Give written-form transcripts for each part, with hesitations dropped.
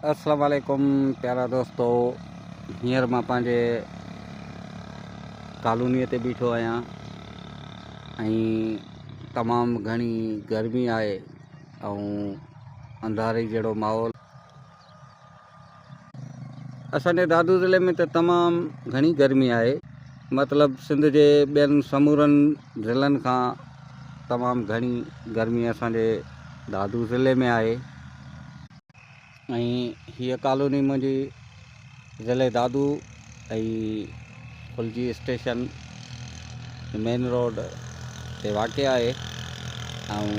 अस्सलाम वालेकुम प्यारा दोस्तों। हींअर मां पंहिंजे कॉलोनीअ ते बीठो आहियां ऐं तमामु घणी गर्मी आहे ऐं अंधारे जहिड़ो माहौल। असांजे दादू ज़िले में त तमामु घणी गर्मी आहे, मतिलबु सिंध जे ॿियनि समूरनि ज़िलनि खां तमामु घणी गर्मी असांजे दादू ज़िले में आहे। ऐं हीअ कॉलोनी मुंहिंजी ज़िले दादू ऐं फुलजी स्टेशन मेन रोड ते वाक़िअ आहे। ऐं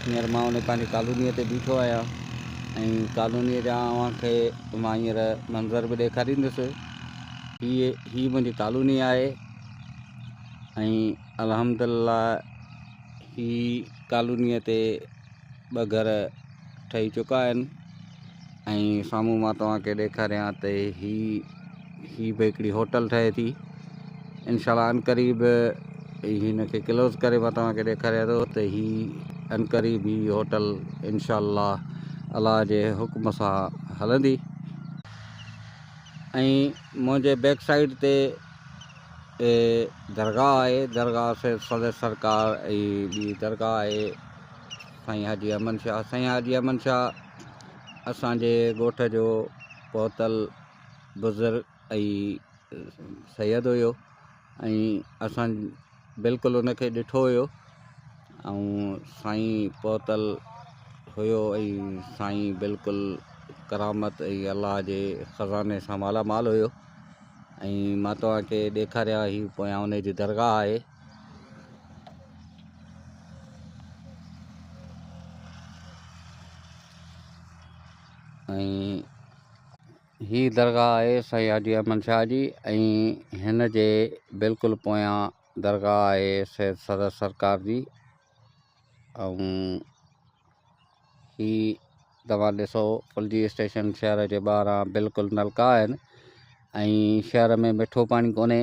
हींअर मां उन पंहिंजी कॉलोनीअ ते बीठो आहियां ऐं कॉलोनीअ जा अव्हांखे मां हींअर मंज़र बि ॾेखारींदुसि। ही मुंहिंजी कॉलोनी आहे ऐं अल्हम्दुलिल्लाह ही कॉलोनीअ ते 2 घर ठही चुका आहिनि। ऐं साम्हूं मां तव्हांखे ॾेखारियां त ही बि हिकिड़ी होटल ठहे थी। इंशाअल्लाह अनक़रीब हिन खे क्लोज़ करे मां तव्हांखे ॾेखारियां थो त ही अनक़रीब ही होटल इंशाअल्लाह अलाह जे हुक्म सां हलंदी। ऐं मुंहिंजे बैक साइड ते दरगाह आहे, दरगाह से सदर सरकार। ऐं ॿी दरगाह आहे साईं हाजी अमन शाह। साईं हाजी अमन शाह असांजे ॻोठ जो पहुतल बुज़ुर्ग ऐं सैयद हुयो ऐं असां बिल्कुलु उनखे ॾिठो हुयो ऐं साईं पहुतल हुयो ऐं साईं बिल्कुलु करामत ऐं अलाह जे ख़ज़ाने सां मालामाल हुयो। ऐं मां तव्हांखे ॾेखारियां ही पोयां उन जी दरगाह आहे। ऐं ही दरगाह आहे साईं हाजी अमन शाह जी ऐं हिन जे बिल्कुलु पोयां दरगाह आहे सैयद सदर सरकार जी। ऐं ही तव्हां ॾिसो फुलजी स्टेशन शहर जे ॿाहिरां बिल्कुलु नलका आहिनि ऐं शहर में मिठो पाणी कोन्हे।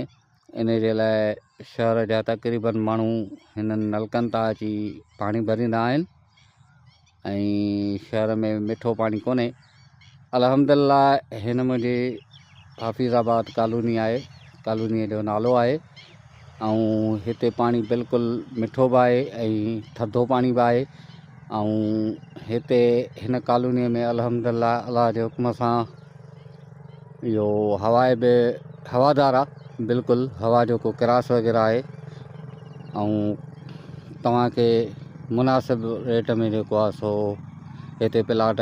इन जे लाइ शहर जा तक़रीबन माण्हू हिननि नलकनि तां अची पाणी भरींदा आहिनि ऐं शहर में मिठो पाणी कोन्हे। अल्हम्दुलिल्लाह हिन मुंहिंजी हाफ़िज़ाबाद कॉलोनी आहे, कॉलोनीअ जो नालो आहे। ऐं हिते पाणी बिल्कुलु मिठो बि आहे ऐं थधो पाणी बि आहे। ऐं हिते हिन कॉलोनीअ में अल्हम्दुलिल्लाह अलाह जे हुक्म सां इहो हवाए बि हवादार आहे, बिल्कुलु हवा जो को किरास वग़ैरह आहे। ऐं तव्हांखे मुनासिबु रेट में जेको आहे सो हिते प्लाट